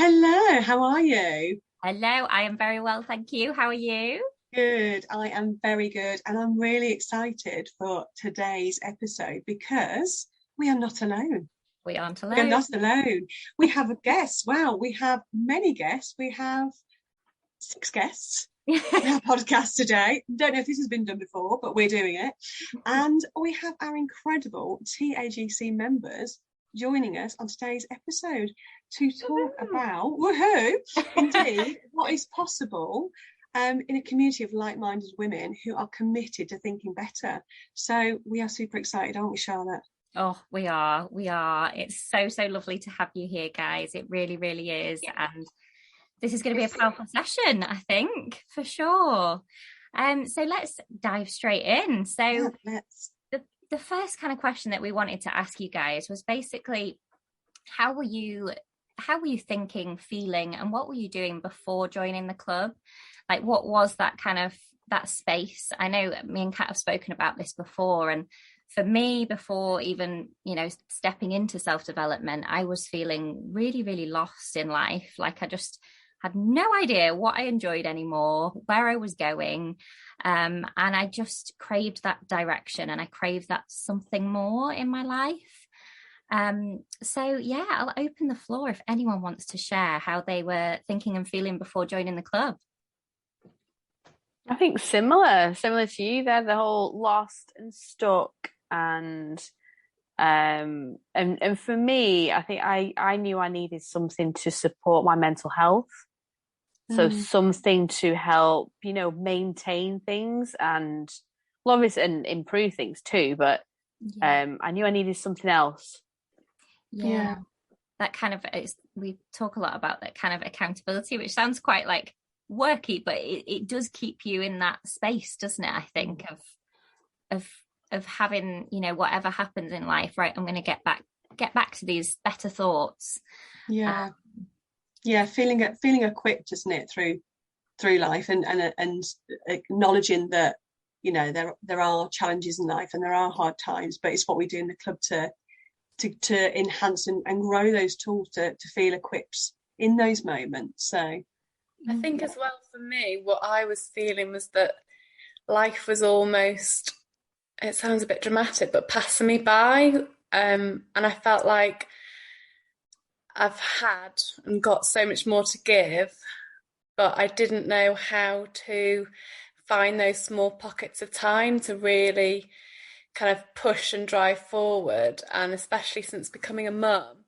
Hello, how are you? Hello, I am very well, thank you. How are you? Good, I am very good, and I'm really excited for today's episode because we are not alone. We aren't We are alone. not alone. We have a guest. Wow, we have many guests. We have six guests on our podcast today. Don't know if this has been done before, but we're doing it. And we have our incredible TAGC members joining us on today's episode to talk about, woohoo, indeed, what is possible in a community of like-minded women who are committed to thinking better. So we are super excited, aren't we, Charlotte? Oh, we are. We are. It's so lovely to have you here, guys. It really, really is. Yeah. And this is going to be a powerful session, I think, for sure. So let's dive straight in. So Yeah, let's. the first kind of question that we wanted to ask you guys was basically, how were you thinking, feeling, and what were you doing before joining the club? Like, what was that kind of that space? I know me and Kat have spoken about this before, and for me, before even, stepping into self-development, I was feeling really, really lost in life. Like, I just had no idea what I enjoyed anymore, where I was going. And I just craved that direction, and I craved that something more in my life. So yeah, I'll open the floor if anyone wants to share how they were thinking and feeling before joining the club. I think similar to you there, the whole lost and stuck and for me, I think I knew I needed something to support my mental health. So something to help, maintain things and love it and improve things too. But I knew I needed something else. Yeah. That kind of we talk a lot about that kind of accountability, which sounds quite like worky, but it does keep you in that space, doesn't it? I think of having, whatever happens in life, right? I'm going to get back to these better thoughts. Yeah. Feeling equipped, isn't it, through life and acknowledging that, there are challenges in life and there are hard times, but it's what we do in the club to enhance and grow those tools to feel equipped in those moments. So I think as well for me, what I was feeling was that life was almost, it sounds a bit dramatic, but passing me by. And I felt like I've had and got so much more to give, but I didn't know how to find those small pockets of time to really kind of push and drive forward. And especially since becoming a mum,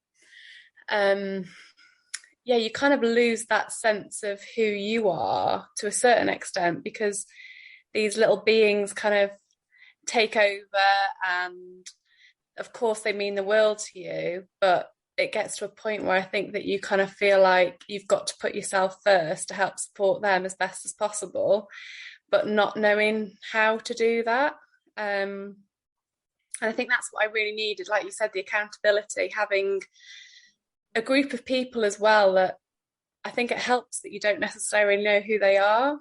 you kind of lose that sense of who you are to a certain extent, because these little beings kind of take over, and of course they mean the world to you, but it gets to a point where I think that you kind of feel like you've got to put yourself first to help support them as best as possible, but not knowing how to do that. And I think that's what I really needed, like you said, the accountability, having a group of people as well that I think it helps that you don't necessarily know who they are.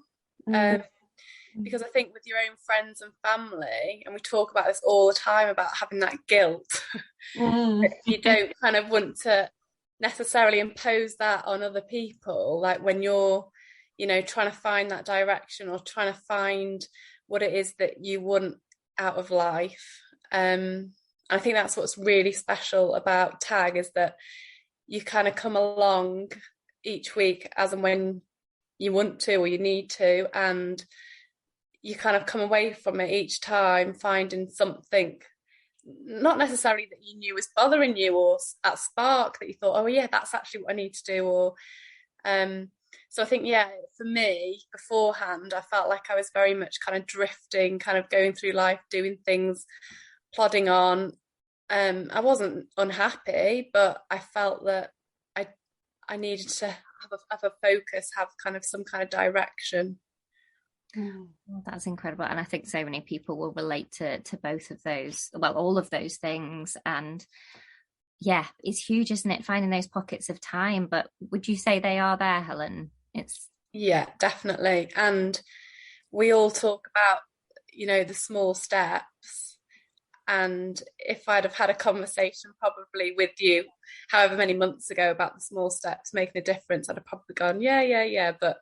Because I think with your own friends and family, and we talk about this all the time about having that guilt, you don't kind of want to necessarily impose that on other people, like when you're, trying to find that direction or trying to find what it is that you want out of life. I think that's what's really special about TAG, is that you kind of come along each week as and when you want to or you need to, and you kind of come away from it each time finding something not necessarily that you knew was bothering you, or that spark that you thought, oh yeah, that's actually what I need to do. Or so I think, for me beforehand, I felt like I was very much kind of drifting, kind of going through life, doing things, plodding on. I wasn't unhappy, but I felt that I needed to have a focus, have kind of some kind of direction. Well, that's incredible, and I think so many people will relate to both of those, well, all of those things. And it's huge, isn't it, finding those pockets of time? But would you say they are there, Helen? Definitely. And we all talk about the small steps, And if I'd have had a conversation probably with you however many months ago about the small steps making a difference, I'd have probably gone, yeah, but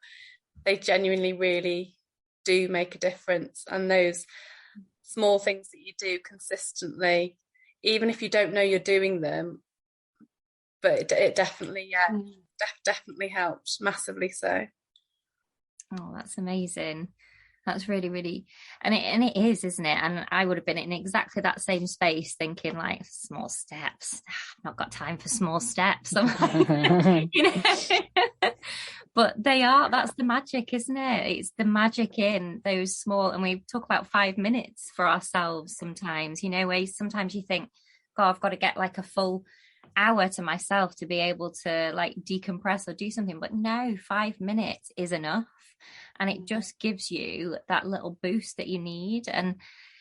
they genuinely really do make a difference. And those small things that you do consistently, even if you don't know you're doing them, but it definitely, definitely helped, massively so. Oh, that's amazing. That's really, really, and it is, isn't it? And I would have been in exactly that same space, thinking like, small steps. I've not got time for small steps. I'm like, you know. But that's the magic, isn't it? It's the magic in those small, and we talk about 5 minutes for ourselves sometimes, you know, where sometimes you think, God, I've got to get like a full hour to myself to be able to like decompress or do something. But no, 5 minutes is enough. And it just gives you that little boost that you need. And,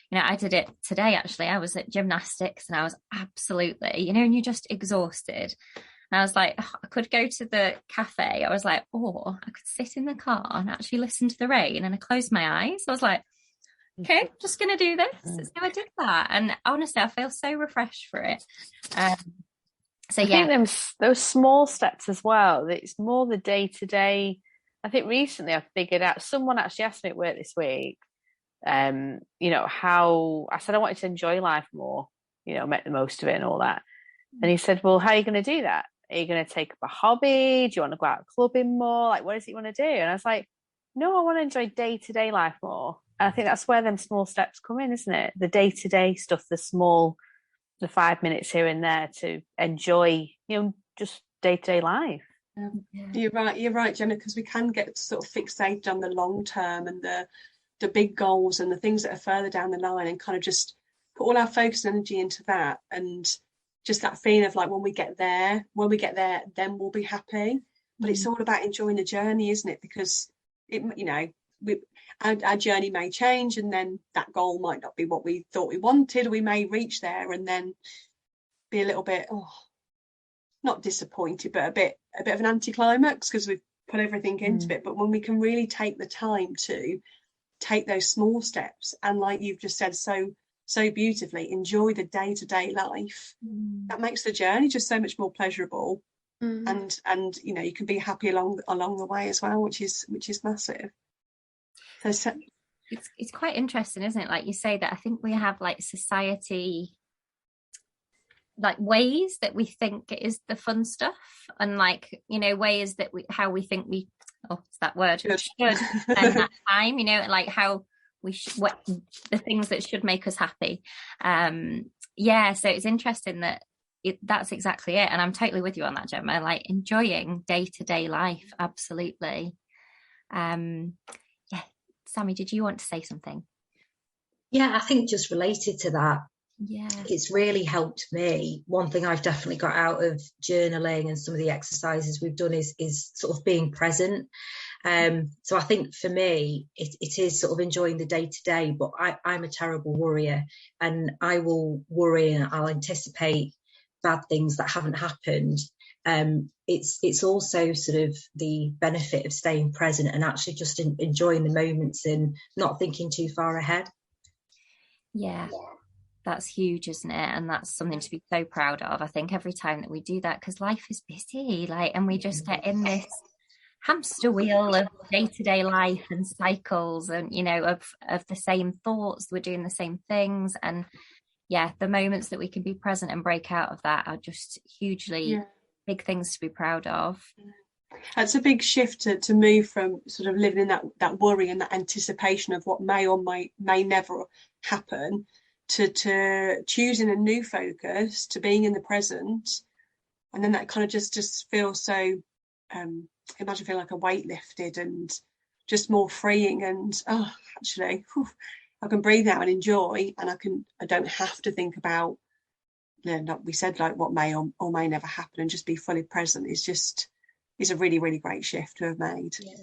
you know, I did it today, actually. I was at gymnastics and I was absolutely, you know, and you're just exhausted. And I was like, oh, I could go to the cafe. I was like, or I could sit in the car and actually listen to the rain. And I closed my eyes. I was like, okay, I'm just going to do this. So I did that. And honestly, I feel so refreshed for it. So yeah. I think those small steps as well, it's more the day-to-day. I think recently I figured out, someone actually asked me at work this week, you know, how, I said I wanted to enjoy life more, you know, make the most of it and all that. And he said, well, how are you going to do that? Are you going to take up a hobby? Do you want to go out clubbing more? Like, what is it you want to do? And I was like, no, I want to enjoy day-to-day life more. And I think that's where them small steps come in, isn't it? The day-to-day stuff, the 5 minutes here and there to enjoy, you know, just day-to-day life. You're right, Gemma, because we can get sort of fixated on the long term and the big goals and the things that are further down the line, and kind of just put all our focus and energy into that, and just that feeling of like, when we get there, then we'll be happy. But it's all about enjoying the journey, isn't it? Because it, you know, our journey may change, and then that goal might not be what we thought we wanted, or we may reach there and then be a little bit, not disappointed, but a bit of an anticlimax because we've put everything into it. But when we can really take the time to take those small steps, and like you've just said so beautifully, enjoy the day-to-day life, that makes the journey just so much more pleasurable. And you know, you can be happy along the way as well, which is massive. So it's quite interesting, isn't it? Like you say, that I think we have like society, like ways that we think is the fun stuff, and like, you know, ways that how we think we, it's that word, should spend that time, you know, like how we what the things that should make us happy. So it's interesting that that's exactly it. And I'm totally with you on that, Gemma, like enjoying day-to-day life. Absolutely. Sammy, did you want to say something? Yeah, I think just related to that, yeah, it's really helped me. One thing I've definitely got out of journaling and some of the exercises we've done is sort of being present. So I think for me, it is sort of enjoying the day to day, but I'm a terrible worrier, and I will worry and I'll anticipate bad things that haven't happened. It's also sort of the benefit of staying present and actually just enjoying the moments and not thinking too far ahead. Yeah, that's huge, isn't it? And that's something to be so proud of, I think, every time that we do that, because life is busy, like, and we just get in this hamster wheel of day-to-day life and cycles, and, you know, of the same thoughts. We're doing the same things, and yeah, the moments that we can be present and break out of that are just hugely big things to be proud of. That's a big shift to move from sort of living in that worry and that anticipation of what may or may never happen, to choosing a new focus, to being in the present. And then that kind of just feels so, imagine feeling like a weight lifted and just more freeing, and actually I can breathe out and enjoy, and I don't have to think about, we said, like, what may or may never happen, and just be fully present is a really, really great shift to have made. Yeah.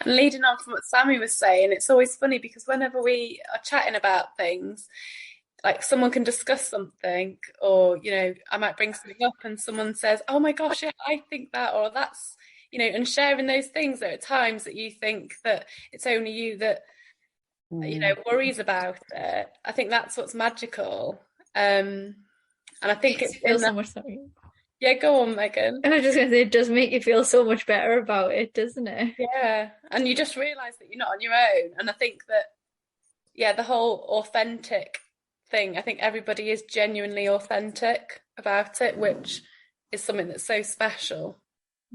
And leading on from what Sammy was saying, it's always funny because whenever we are chatting about things, like someone can discuss something, or, you know, I might bring something up and someone says, oh my gosh, yeah, I think that, or that's, you know, and sharing those things, there are times that you think that it's only you that worries about it. I think that's what's magical. And I think it feels so much sorry. Yeah, go on, Megan. I was just going to say, it does make you feel so much better about it, doesn't it? Yeah, and you just realise that you're not on your own. And I think that, the whole authentic thing, I think everybody is genuinely authentic about it, which is something that's so special.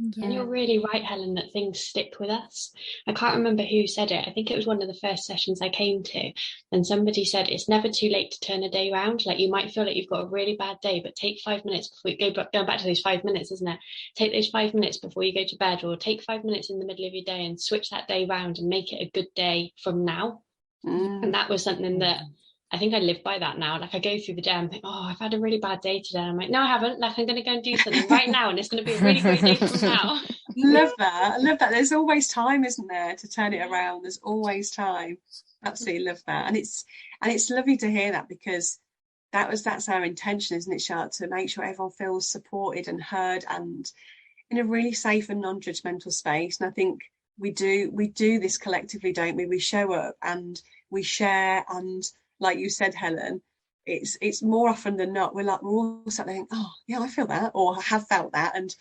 Yeah. And you're really right, Helen, that things stick with us. I can't remember who said it. I think it was one of the first sessions I came to, and somebody said it's never too late to turn a day around. Like, you might feel like you've got a really bad day, but take 5 minutes before you going back to those 5 minutes, isn't it? Take those 5 minutes before you go to bed, or take 5 minutes in the middle of your day and switch that day around and make it a good day from now. And that was something that I think I live by that now. Like, I go through the day and think, oh, I've had a really bad day today. I'm like, no, I haven't. Like, I'm going to go and do something right now, and it's going to be a really great day from now. Love that. I love that. There's always time, isn't there, to turn it around? There's always time. Absolutely love that. And it's lovely to hear that, because that's our intention, isn't it, Charlotte, to make sure everyone feels supported and heard and in a really safe and non-judgmental space. And I think we do this collectively, don't we? We show up and we share, and like you said, Helen, it's more often than not, we're all sat there thinking, oh yeah, I feel that, or I have felt that, and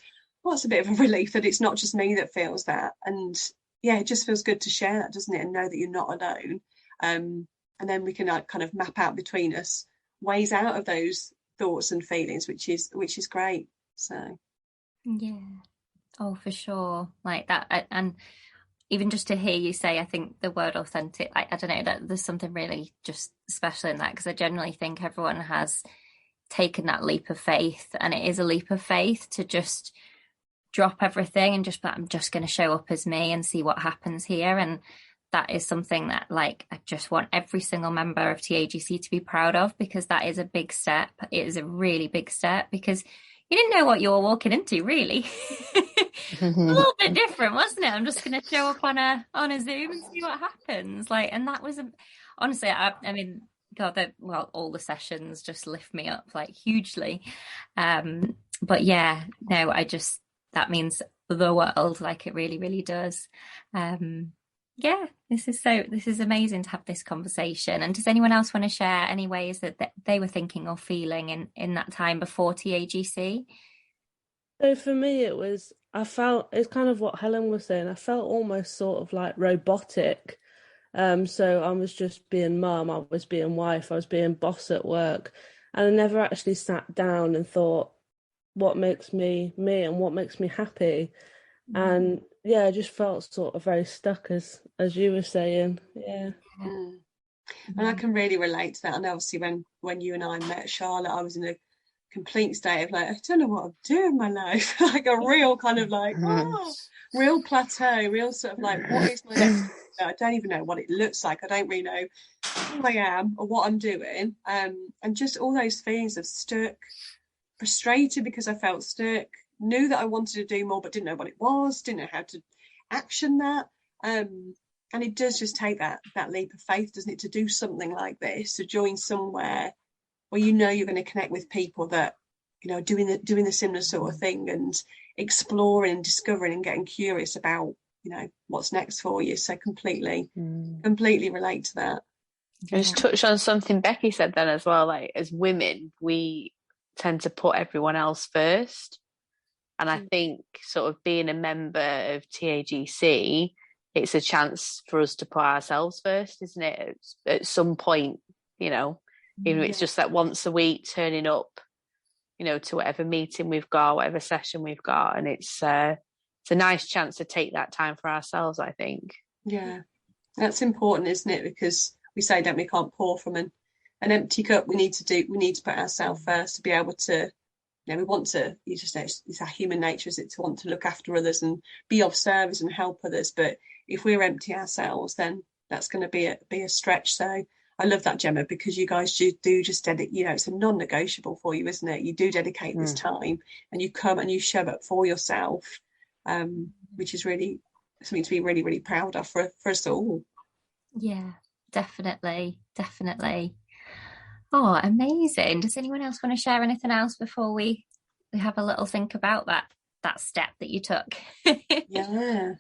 it's a bit of a relief that it's not just me that feels that. And yeah, it just feels good to share that, doesn't it, and know that you're not alone. And then we can kind of map out between us ways out of those thoughts and feelings, which is great. So yeah, oh, for sure, like that. And even just to hear you say, I think the word authentic, I don't know, that there's something really just special in that, because I generally think everyone has taken that leap of faith, and it is a leap of faith to just drop everything and just, I'm just going to show up as me and see what happens here. And that is something that, like, I just want every single member of TAGC to be proud of, because that is a big step. It is a really big step, because you didn't know what you were walking into, really. A little bit different, wasn't it? I'm just going to show up on a Zoom and see what happens. Like, and that was honestly, I mean, God, all the sessions just lift me up, like, hugely. But yeah, no, that means the world, like, it really, really does. Yeah, this is amazing to have this conversation. And does anyone else want to share any ways that they were thinking or feeling in that time before TAGC? So for me, it's kind of what Helen was saying. I felt almost sort of like robotic. So I was just being mum, I was being wife, I was being boss at work. And I never actually sat down and thought, what makes me me and what makes me happy? And yeah, I just felt sort of very stuck, as you were saying. Yeah. And I can really relate to that. And obviously when you and I met, Charlotte, I was in a complete state of, like, I don't know what I'm doing in my life. Like a real kind of like, real plateau, real sort of like, what is my next? I don't even know what it looks like. I don't really know who I am or what I'm doing. And just all those feelings of stuck, frustrated because I felt stuck, knew that I wanted to do more but didn't know what it was, didn't know how to action that. And it does just take that leap of faith, doesn't it, to do something like this, to join somewhere where you know you're going to connect with people that, you know, doing the similar sort of thing, and exploring and discovering and getting curious about, you know, what's next for you. So completely relate to that. I just touched on something Becky said then as well, like, as women, we tend to put everyone else first. And I think sort of being a member of TAGC, it's a chance for us to put ourselves first, isn't it? At some point, you know, even if it's just that once a week turning up, you know, to whatever meeting we've got, whatever session we've got. And it's a nice chance to take that time for ourselves, I think. Yeah. That's important, isn't it? Because we say, don't we, can't pour from an empty cup. We need to put ourselves first to be able to, you know, we want to, you just know, it's our human nature, is it, to want to look after others and be of service and help others. But if we're empty ourselves, then that's going to be a stretch. So I love that, Gemma, because you guys do just dedicate, you know, it's a non-negotiable for you, isn't it? You do dedicate this time, and you come and you show up for yourself, which is really something to be really, really proud of for us all. Yeah, definitely. Oh, amazing. Does anyone else want to share anything else before we have a little think about that step that you took? Yeah.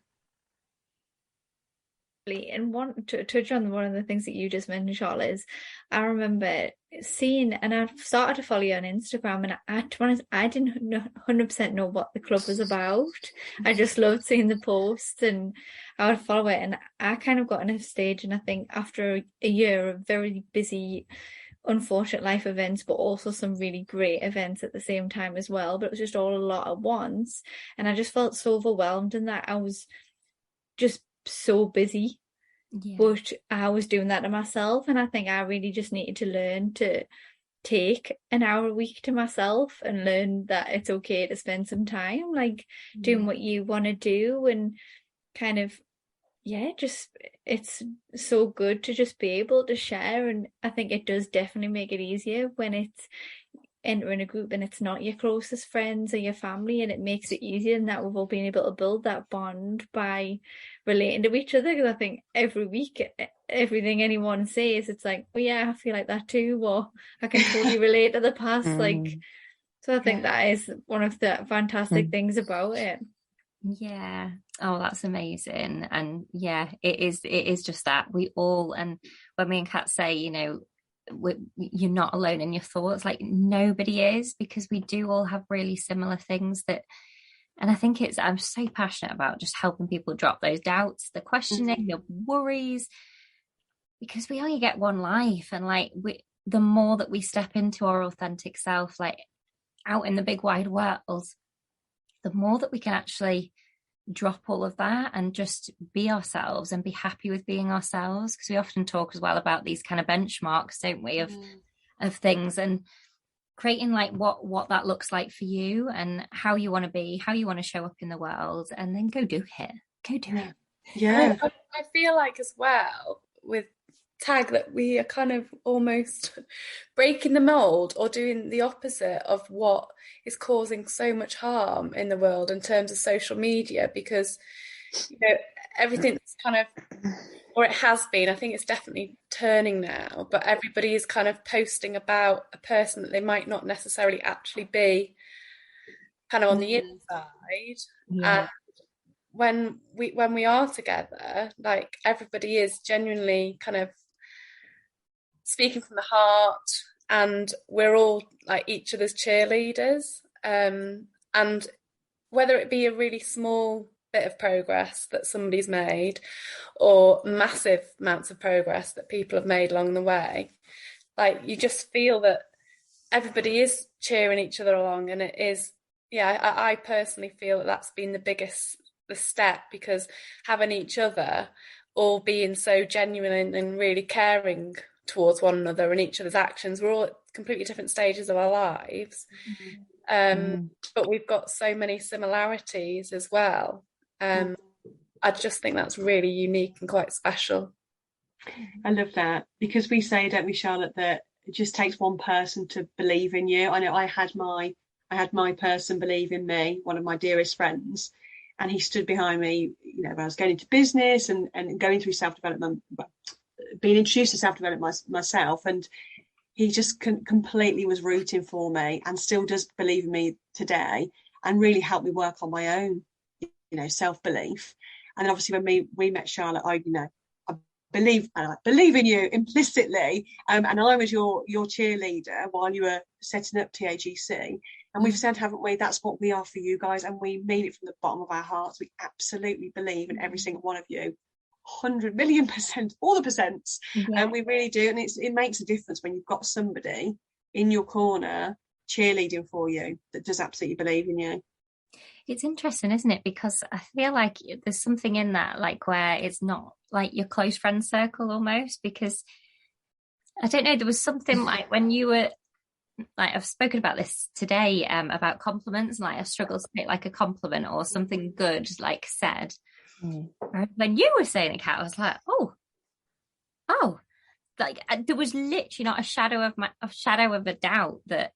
And want to touch on one of the things that you just mentioned, Charlotte, is I remember seeing, and I started to follow you on Instagram, and to be honest, I didn't 100% know what the club was about. I just loved seeing the posts, and I would follow it, and I kind of got in a stage, and I think after a year of very busy, unfortunate life events, but also some really great events at the same time as well, but it was just all a lot at once, and I just felt so overwhelmed in that I was just so busy. But I was doing that to myself, and I think I really just needed to learn to take an hour a week to myself and learn that it's okay to spend some time like doing what you want to do, and kind of just it's so good to just be able to share. And I think it does definitely make it easier when it's entering a group and it's not your closest friends or your family, and it makes it easier, and that we've all been able to build that bond by relating to each other. Because I think every week everything anyone says, it's like, oh yeah, I feel like that too, or I can totally relate to the past. Like, so I think that is one of the fantastic things about it. Yeah. Oh, that's amazing. And yeah, it is just that we all, and when me and Kat say, you know, you're not alone in your thoughts, like nobody is, because we do all have really similar things that, and I think I'm so passionate about just helping people drop those doubts, the questioning, the worries, because we only get one life, and like the more that we step into our authentic self, like out in the big wide world, the more that we can actually drop all of that and just be ourselves and be happy with being ourselves. Because we often talk as well about these kind of benchmarks, don't we, of things, and creating like what that looks like for you and how you want to be, how you want to show up in the world, and then go do it. Yeah. I feel like as well with tag that we are kind of almost breaking the mold or doing the opposite of what is causing so much harm in the world in terms of social media, because you know everything's kind of, or it has been, I think it's definitely turning now, but everybody is kind of posting about a person that they might not necessarily actually be kind of on the inside. And when we are together, like everybody is genuinely kind of speaking from the heart, and we're all like each other's cheerleaders, and whether it be a really small bit of progress that somebody's made or massive amounts of progress that people have made along the way, like you just feel that everybody is cheering each other along. And it is, I personally feel that that's been the step, because having each other all being so genuine and really caring towards one another and each other's actions. We're all at completely different stages of our lives, but we've got so many similarities as well. I just think that's really unique and quite special. I love that, because we say, don't we, Charlotte, that it just takes one person to believe in you. I know I had my person believe in me, one of my dearest friends, and he stood behind me, you know, when I was going into business and going through self-development, being introduced to self-development myself, and he just completely was rooting for me and still does believe in me today, and really helped me work on my own, you know, self-belief. And then obviously when we met Charlotte, I believe in you implicitly, and I was your cheerleader while you were setting up TAGC, and we've said, haven't we, that's what we are for you guys, and we mean it from the bottom of our hearts. We absolutely believe in every single one of you, 100 million %, all the percents, and we really do. And it makes a difference when you've got somebody in your corner cheerleading for you that does absolutely believe in you. It's interesting, isn't it? Because I feel like there's something in that, like where it's not like your close friend circle almost, because I don't know, there was something like when you were like, I've spoken about this today, about compliments, and like I struggle to make like a compliment or something good like said. When you were saying it, Kat, I was like, oh, like there was literally not a shadow of a doubt that,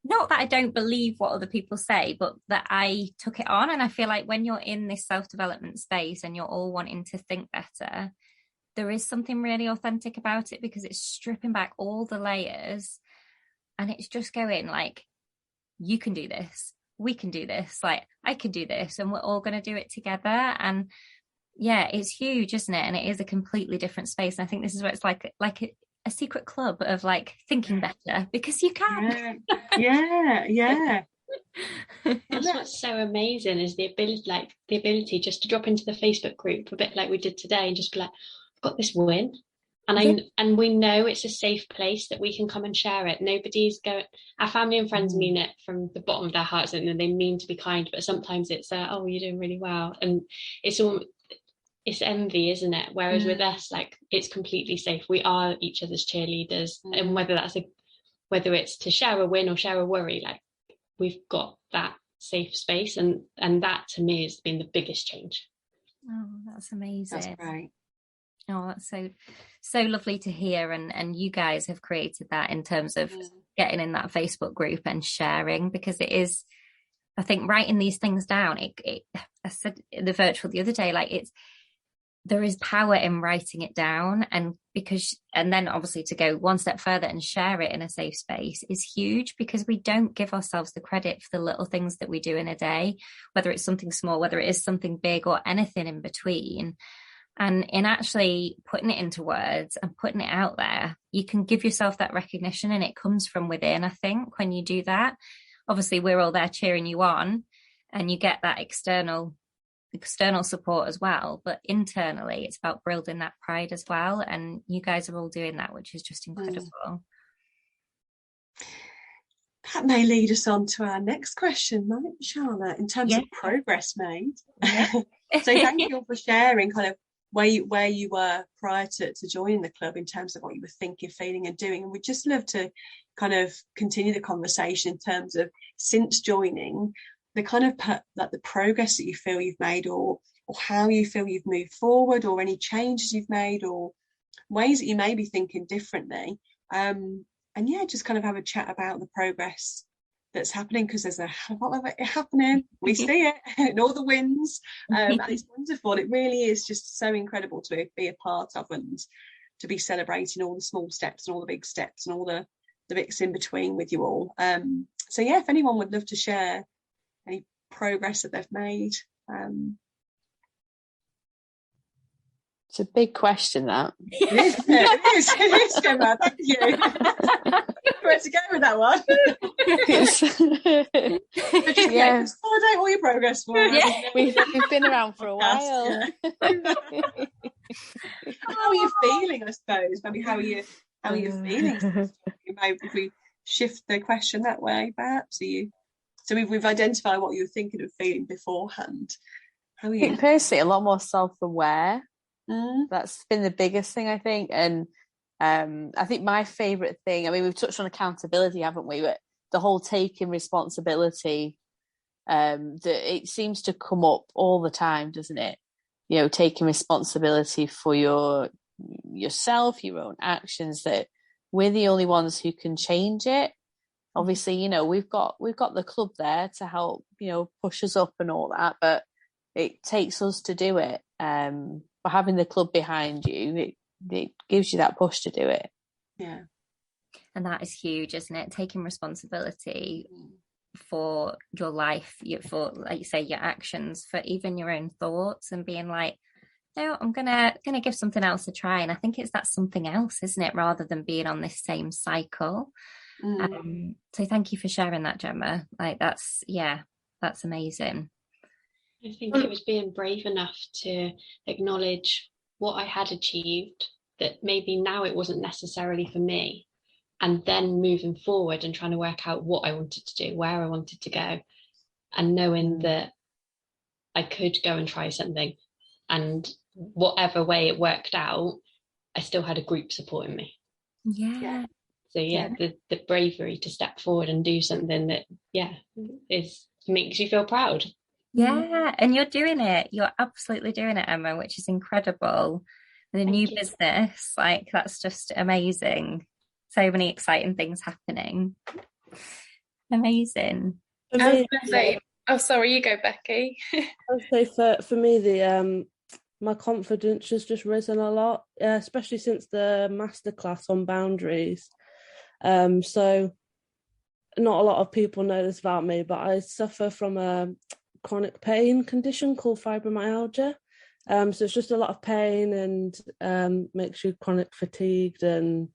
not that I don't believe what other people say, but that I took it on. And I feel like when you're in this self-development space and you're all wanting to think better, there is something really authentic about it, because it's stripping back all the layers, and it's just going like, you can do this, we can do this, like I can do this, and we're all going to do it together. And Yeah, it's huge, isn't it? And it is a completely different space. And I think this is where it's like a secret club of like thinking better, because you can. Yeah. That's what's so amazing, is the ability just to drop into the Facebook group a bit like we did today and just be like, I've got this win. And we know it's a safe place that we can come and share it. Nobody's going. Our family and friends mean it from the bottom of their hearts, and they mean to be kind. But sometimes it's, oh, you're doing really well, and it's envy, isn't it? Whereas with us, like, it's completely safe. We are each other's cheerleaders, and whether it's to share a win or share a worry, like, we've got that safe space, and that to me has been the biggest change. Oh, that's amazing. That's great. Oh, that's so lovely to hear. And you guys have created that in terms of getting in that Facebook group and sharing, because it is, I think, writing these things down. I said in the virtual the other day, like, there is power in writing it down, and then obviously to go one step further and share it in a safe space is huge, because we don't give ourselves the credit for the little things that we do in a day, whether it's something small, whether it is something big, or anything in between. And in actually putting it into words and putting it out there, you can give yourself that recognition, and it comes from within, I think, when you do that. Obviously, we're all there cheering you on, and you get that external support as well. But internally, it's about building that pride as well. And you guys are all doing that, which is just incredible. That may lead us on to our next question, right, Charlotte, in terms of progress made. So thank you all for sharing kind of where you were prior to joining the club, in terms of what you were thinking, feeling and doing. And we'd just love to kind of continue the conversation in terms of, since joining, the kind of like the progress that you feel you've made, or how you feel you've moved forward, or any changes you've made, or ways that you may be thinking differently. And yeah, just kind of have a chat about the progress that's happening, because there's a lot of it happening. We see it in all the wins, and it's wonderful. It really is just so incredible to be a part of, and to be celebrating all the small steps and all the big steps and all the bits in between with you all. So yeah, if anyone would love to share any progress that they've made. It's a big question, that. It is, Gemma. Thank you. Where to go with that one? Just validate all your progress for us. We've been around for a while. How are you feeling, I suppose? Maybe how are you feeling? Maybe if we shift the question that way, perhaps. So we've identified what you were thinking of feeling beforehand. How are you? Personally, a lot more self-aware. That's been the biggest thing, I think. And I think my favourite thing, I mean, we've touched on accountability, haven't we? But the whole taking responsibility, that it seems to come up all the time, doesn't it? You know, taking responsibility for yourself, your own actions, that we're the only ones who can change it. Obviously, you know, we've got the club there to help, you know, push us up and all that, but it takes us to do it. But having the club behind you, it gives you that push to do it. Yeah. And that is huge, isn't it? Taking responsibility for your life, for, like you say, your actions, for even your own thoughts, and being like, no, I'm gonna give something else a try. And I think it's that something else, isn't it, rather than being on this same cycle. So thank you for sharing that, Gemma. Like, that's amazing. I think it was being brave enough to acknowledge what I had achieved, that maybe now it wasn't necessarily for me, and then moving forward and trying to work out what I wanted to do, where I wanted to go, and knowing that I could go and try something, and whatever way it worked out, I still had a group supporting me. Yeah. So the bravery to step forward and do something that makes you feel proud. Yeah, and you're doing it. You're absolutely doing it, Emma, which is incredible. And a new business, like, that's just amazing. So many exciting things happening. Amazing. I was going to say, oh, sorry, you go, Becky. I would say for me, my confidence has just risen a lot, especially since the masterclass on boundaries. So not a lot of people know this about me, but I suffer from a chronic pain condition called fibromyalgia, So it's just a lot of pain and makes you chronic fatigued and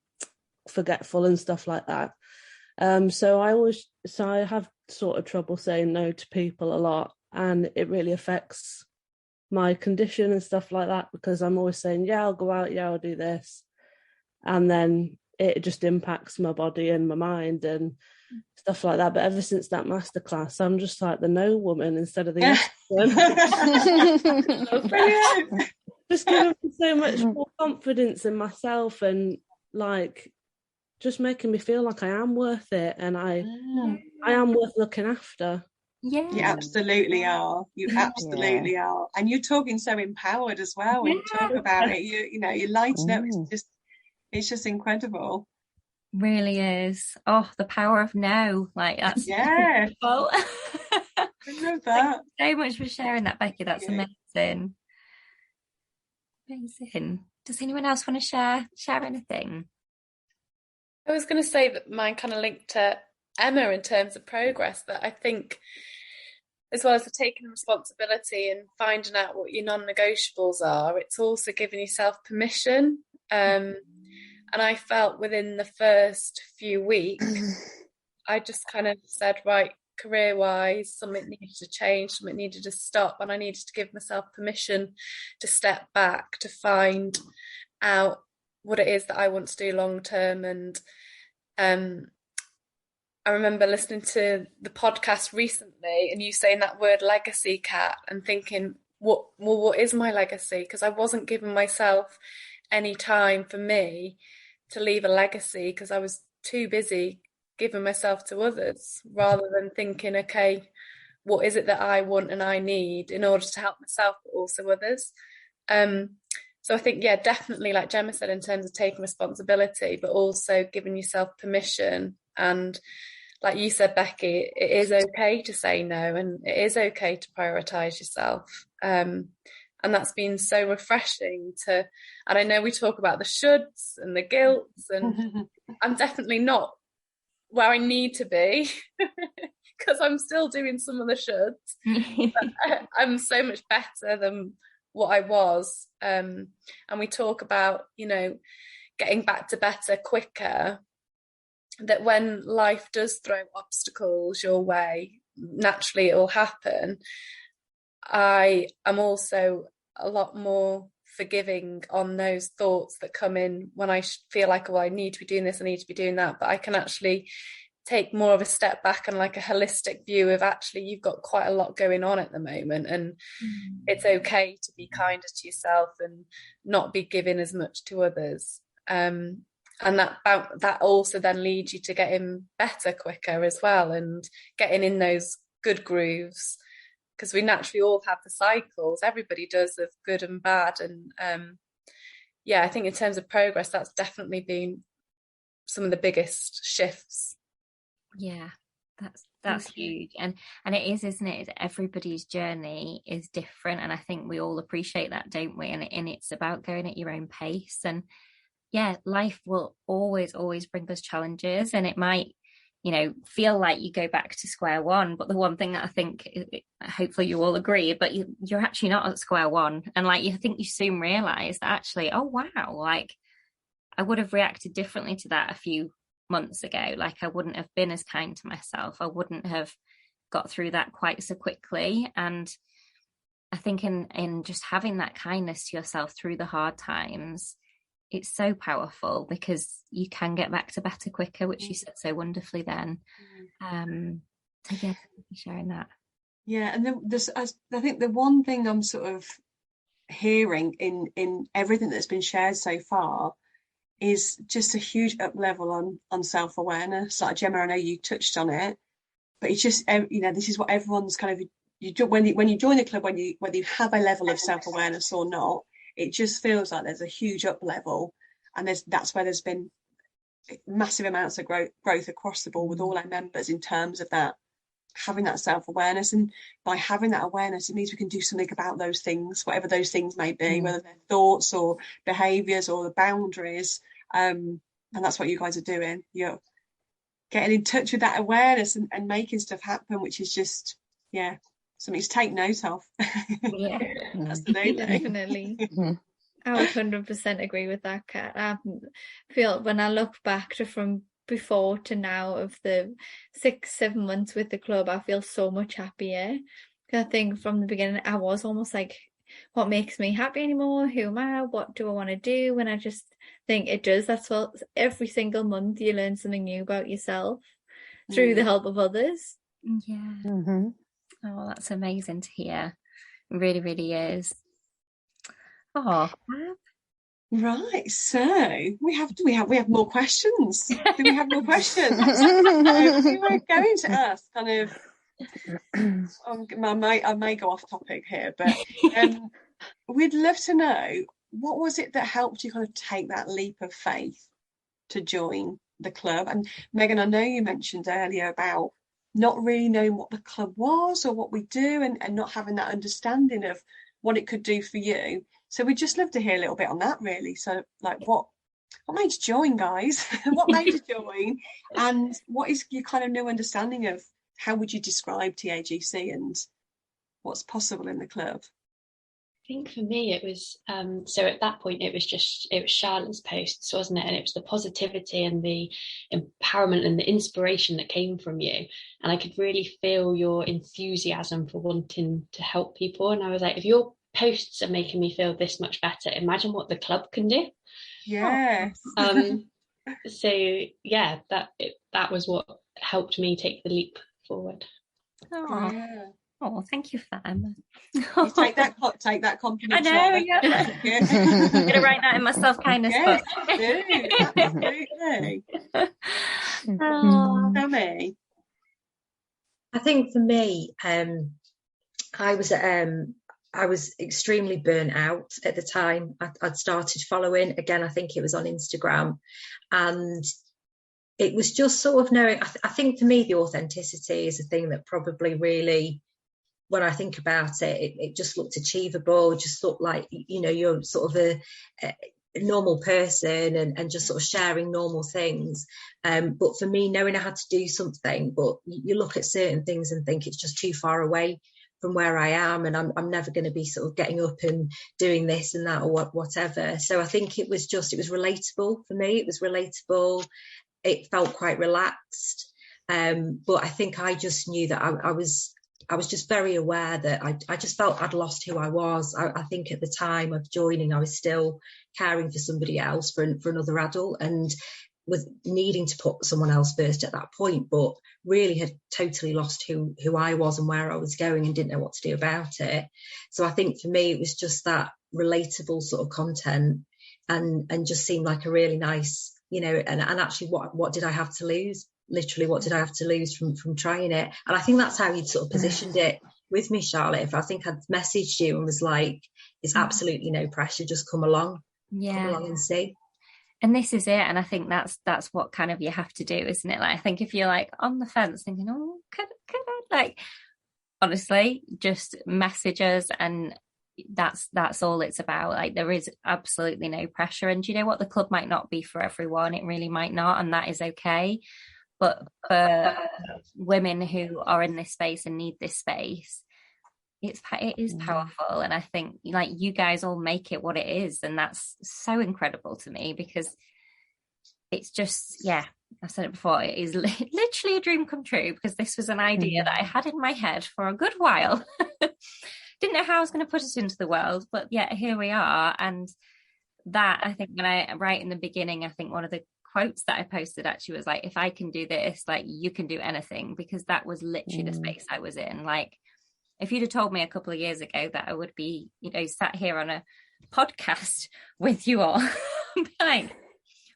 forgetful and stuff like that. So I have sort of trouble saying no to people a lot, and it really affects my condition and stuff like that, because I'm always saying, yeah, I'll go out, yeah, I'll do this. And then it just impacts my body and my mind and stuff like that. But ever since that masterclass, I'm just like the no woman instead of the yes woman. Just giving me so much more confidence in myself, and like just making me feel like I am worth it, and I am worth looking after. Yeah, you absolutely are. You absolutely are, and you're talking so empowered as well when you talk about it. You know, you lighten up. It's just incredible. Really is. Oh, the power of no. Like, that's beautiful. I love that. Thank you so much for sharing that, Becky. That's amazing. Amazing. Does anyone else want to share anything? I was going to say that mine kind of linked to Emma in terms of progress, that I think as well as the taking responsibility and finding out what your non-negotiables are, it's also giving yourself permission. And I felt within the first few weeks, I just kind of said, right, career-wise, something needed to change, something needed to stop, and I needed to give myself permission to step back, to find out what it is that I want to do long-term. And I remember listening to the podcast recently and you saying that word legacy, Kat, and thinking, what is my legacy? Because I wasn't giving myself any time for me to leave a legacy, because I was too busy giving myself to others, rather than thinking, okay, what is it that I want and I need in order to help myself, but also others. So I think, yeah, definitely, like Gemma said, in terms of taking responsibility, but also giving yourself permission. And like you said, Becky, it is okay to say no, and it is okay to prioritise yourself. And that's been so refreshing and I know we talk about the shoulds and the guilts, and I'm definitely not where I need to be because I'm still doing some of the shoulds. But I'm so much better than what I was. And we talk about, getting back to better quicker, that when life does throw obstacles your way, naturally it will happen. I am also a lot more forgiving on those thoughts that come in when I feel like, well, I need to be doing this, I need to be doing that, but I can actually take more of a step back and like a holistic view of, actually, you've got quite a lot going on at the moment, and it's okay to be kinder to yourself and not be giving as much to others. And that also then leads you to getting better quicker as well, and getting in those good grooves, because we naturally all have the cycles, everybody does, of good and bad. And I think in terms of progress, that's definitely been some of the biggest shifts. Yeah, that's huge. And it is, isn't it? Everybody's journey is different, and I think we all appreciate that, don't we? And it's about going at your own pace. And yeah, life will always bring us challenges, and it might feel like you go back to square one, but the one thing that I think, hopefully you all agree, but you're actually not at square one. And like, you think you soon realize that actually, oh wow, like I would have reacted differently to that a few months ago. Like, I wouldn't have been as kind to myself, I wouldn't have got through that quite so quickly. And I think in just having that kindness to yourself through the hard times, it's so powerful, because you can get back to better quicker, which you said so wonderfully then. So yeah, sharing that. Yeah, and then I think the one thing I'm sort of hearing in everything that's been shared so far is just a huge up level on self-awareness. Like Gemma, I know you touched on it, but it's just, this is what everyone's kind of, when you join the club, whether you have a level of self-awareness or not, it just feels like there's a huge up level, and that's where there's been massive amounts of growth across the board with all our members in terms of that, having that self-awareness. And by having that awareness, it means we can do something about those things, whatever those things may be, whether they're thoughts or behaviours or the boundaries. And that's what you guys are doing. You're getting in touch with that awareness and making stuff happen, which is just, something to take note of. Yeah. Absolutely. Definitely. I would 100% agree with that, Kat. I feel when I look back to from before to now of the 6-7 months with the club, I feel so much happier. I think from the beginning I was almost like, what makes me happy anymore? Who am I? What do I want to do? And I just think it does. That's what every single month you learn something new about yourself through the help of others. Yeah. Oh, that's amazing to hear. It really, really is. Oh, right. So we have more questions. Do we have more questions? We were going to ask kind of. I may go off topic here, but we'd love to know, what was it that helped you kind of take that leap of faith to join the club? And Megan, I know you mentioned earlier about not really knowing what the club was or what we do, and not having that understanding of what it could do for you. So we'd just love to hear a little bit on that, really. So, like, what made you join, guys? What made you join? And what is your kind of new understanding of how would you describe TAGC and what's possible in the club? I think for me it was so at that point it was Charlotte's posts, wasn't it? And it was the positivity and the empowerment and the inspiration that came from you, and I could really feel your enthusiasm for wanting to help people. And I was like, if your posts are making me feel this much better, imagine what the club can do. Yes. So yeah, that was what helped me take the leap forward. Oh, thank you for that, Emma. You take that compliment. I know, yeah. I'm going to write that in my self-kindness book. Absolutely. Tammy? I think for me, I was extremely burnt out at the time. I'd started following, again, I think it was on Instagram, and it was just sort of knowing, I think for me, the authenticity is a thing that probably really, when I think about it, it just looked achievable, just looked like, you're sort of a normal person and just sort of sharing normal things. But for me, knowing I had to do something, but you look at certain things and think it's just too far away from where I am, and I'm never going to be sort of getting up and doing this and that or whatever. So I think it was relatable for me. It was relatable. It felt quite relaxed. But I think I just knew that I was just very aware that I just felt I'd lost who I was. I think at the time of joining, I was still caring for somebody else, for another adult, and was needing to put someone else first at that point, but really had totally lost who I was and where I was going and didn't know what to do about it. So I think for me, it was just that relatable sort of content and just seemed like a really nice, and actually what did I have to lose? Literally, what did I have to lose from trying it? And I think that's how you'd sort of positioned it with me, Charlotte. If I think I'd messaged you and was like, it's absolutely no pressure, just come along and see. And this is it. And I think that's what kind of you have to do, isn't it? Like, I think if you're like on the fence thinking, oh, could I, like, honestly, just message us, and that's all it's about. Like, there is absolutely no pressure. And you know what? The club might not be for everyone. It really might not. And that is okay. But for women who are in this space and need this space, it is powerful. And I think, like, you guys all make it what it is, and that's so incredible to me, because it's just, yeah, I've said it before, it is literally a dream come true, because this was an idea that I had in my head for a good while. Didn't know how I was going to put it into the world, but yeah, here we are. And that, I think, right in the beginning, I think one of the quotes that I posted actually was like, if I can do this, like, you can do anything, because that was literally the space I was in. Like, if you'd have told me a couple of years ago that I would be, sat here on a podcast with you all, like,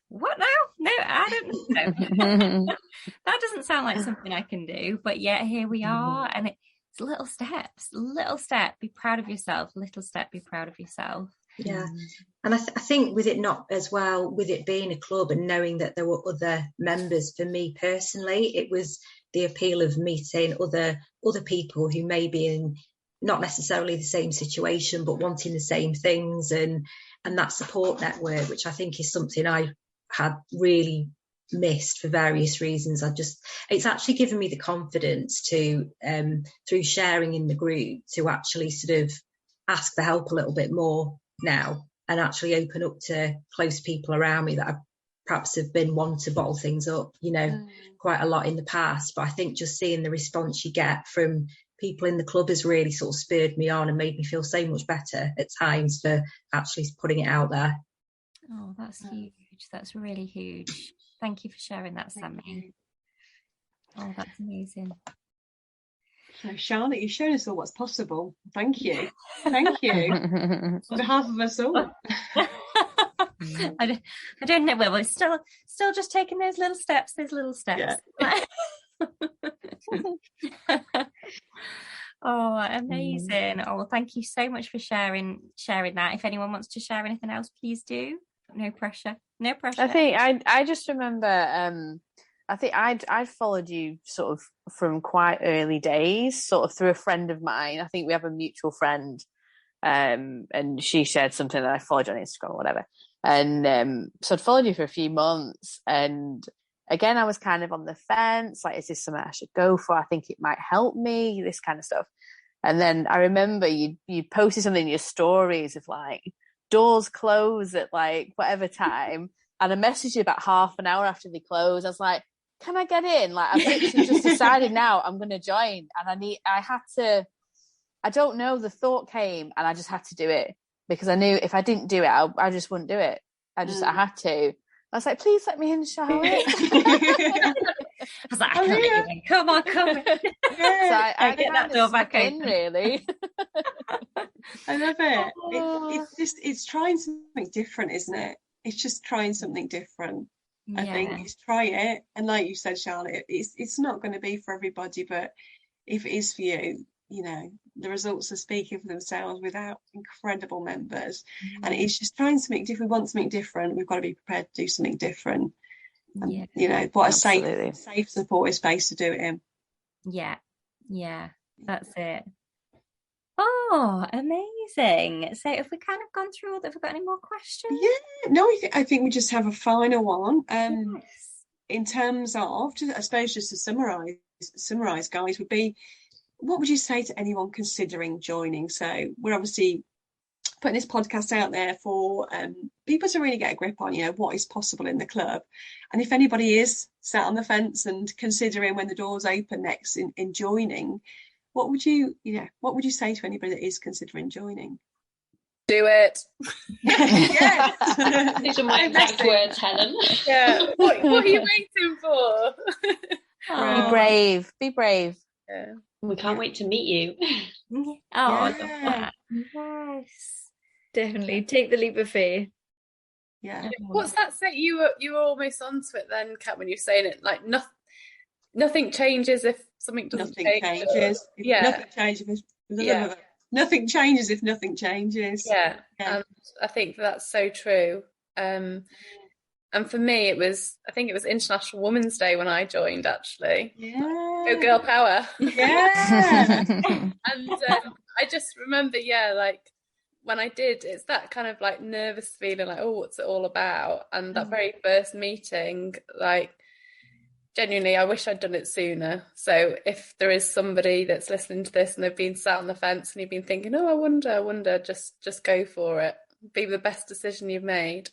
what now? No, I don't know. That doesn't sound like something I can do, but yet here we are. And it's little step, be proud of yourself, little step, be proud of yourself. Yeah. And I think with it not as well, with it being a club and knowing that there were other members, for me personally, it was the appeal of meeting other people who may be in not necessarily the same situation, but wanting the same things, and that support network, which I think is something I had really missed for various reasons. It's actually given me the confidence to, through sharing in the group, to actually sort of ask for help a little bit more now, and actually open up to close people around me that I perhaps have been one to bottle things up, quite a lot in the past. But I think just seeing the response you get from people in the club has really sort of spurred me on and made me feel so much better at times for actually putting it out there. Oh, that's huge. That's really huge. Thank you for sharing that, Sammy. Oh, that's amazing. So, Charlotte, you've shown us all what's possible. Thank you. Thank you. On behalf of us all. I don't know. Well, we're still just taking those little steps. Yeah. Oh, amazing. Oh, well, thank you so much for sharing that. If anyone wants to share anything else, please do. No pressure. I think I just remember, I think I'd followed you sort of from quite early days, sort of through a friend of mine. I think we have a mutual friend, and she shared something that I followed on Instagram or whatever. And so I'd followed you for a few months, and again, I was kind of on the fence, like, is this something I should go for? I think it might help me, this kind of stuff. And then I remember you posted something in your stories of like, doors close at like whatever time, and I messaged you about half an hour after they closed. I was like, can I get in? Like, I've literally just decided now I'm going to join, and I don't know, the thought came and I just had to do it, because I knew if I didn't do it, I just wouldn't do it. I had to. I was like, please let me in, Charlotte. I was like, I can't let you in. Come on. Yeah. So I get that door back in, really. I love it. It's trying something different, isn't it? It's just trying something different. Yeah. I think it's try it, and like you said, Charlotte, it's not going to be for everybody, but if it is for you, the results are speaking for themselves with our incredible members. And it's just trying something different. We want something different. We've got to be prepared to do something different. And, what a safe supportive space to do it in. Yeah, that's it. Oh, amazing. So have we kind of gone through all that? Have we got any more questions? Yeah, no, I think we just have a final one. In terms of, I suppose, just to summarise, guys, would be, what would you say to anyone considering joining? So we're obviously putting this podcast out there for people to really get a grip on, what is possible in the club. And if anybody is sat on the fence and considering when the doors open next in joining, what would you say to anybody that is considering joining? Do it. Yes. These are my exact words, Helen. Yeah. What are you waiting for? Be brave. Yeah. We can't wait to meet you. I love that. Yes. Definitely. Take the leap of faith. Yeah. What's that say? You were almost onto it then, Kat, when you're saying it, like nothing changes if something doesn't change. Nothing changes. Nothing changes if nothing changes. Yeah. And I think that's so true. And for me, I think it was International Women's Day when I joined, actually. Yeah. Go girl power. Yeah. And I just remember, like when I did, it's that kind of like nervous feeling, like, oh, what's it all about? And that very first meeting, like, genuinely, I wish I'd done it sooner. So if there is somebody that's listening to this and they've been sat on the fence and you've been thinking, oh, I wonder, just go for it. Be the best decision you've made.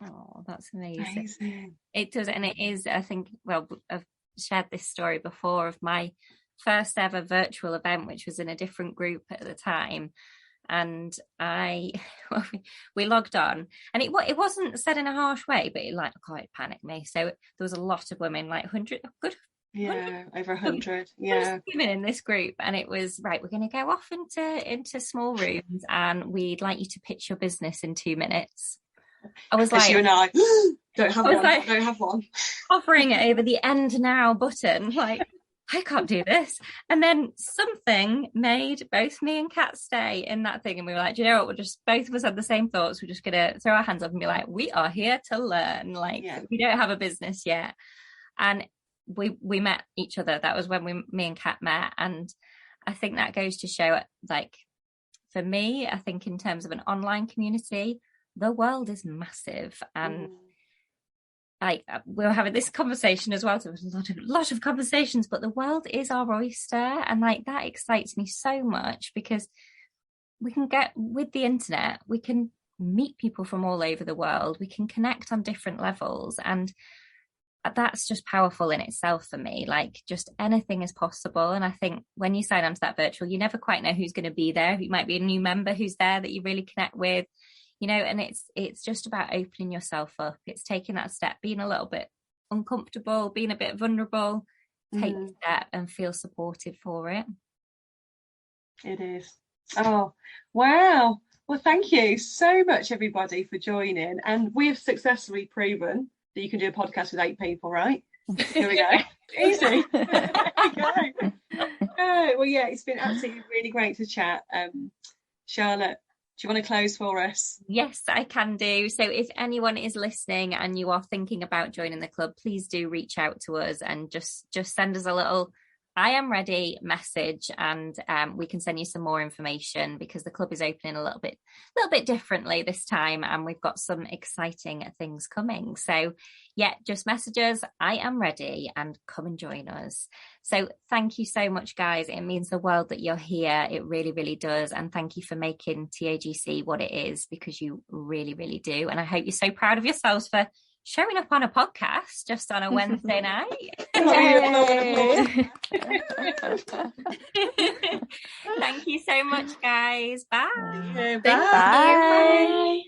Oh, that's amazing. It does, and it is, I think, well, I've shared this story before of my first ever virtual event, which was in a different group at the time. And we logged on, and it wasn't said in a harsh way, but it quite panicked me. So there was a lot of women, like 100, good. Yeah, over 100. Yeah, women in this group, and it was right. We're going to go off into small rooms, and we'd like you to pitch your business in 2 minutes. I was like, you and I don't have one. Hovering over the end now button, like, I can't do this. And then something made both me and Kat stay in that thing. And we were like, do you know what? We're just, both of us had the same thoughts. We're just going to throw our hands up and be like, we are here to learn. Like, we don't have a business yet. And we met each other. That was when me and Kat met. And I think that goes to show, like, for me, I think in terms of an online community, the world is massive. And like we were having this conversation as well. So there was a lot of conversations, but the world is our oyster, and like that excites me so much because we can get with the internet, we can meet people from all over the world, we can connect on different levels, and that's just powerful in itself for me. Like just anything is possible. And I think when you sign on to that virtual, you never quite know who's going to be there. It might be a new member who's there that you really connect with, you know, and it's just about opening yourself up. It's taking that step, being a little bit uncomfortable, being a bit vulnerable, take the step and feel supported for it. It is. Oh, wow. Well, thank you so much, everybody, for joining. And we have successfully proven that you can do a podcast with 8 people, right? Here we go. Easy. There we go. Well, yeah, it's been absolutely really great to chat. Charlotte, do you want to close for us? Yes, I can do. So if anyone is listening and you are thinking about joining the club, please do reach out to us and just send us a little "I am ready" message, and we can send you some more information because the club is opening a little bit differently this time, and we've got some exciting things coming. So yeah, just message us, "I am ready," and come and join us. So thank you so much, guys. It means the world that you're here. It really, really does. And thank you for making TAGC what it is, because you really, really do. And I hope you're so proud of yourselves for showing up on a podcast just on a Wednesday night. Thank you so much, guys. Bye. Bye. Thank you. Bye.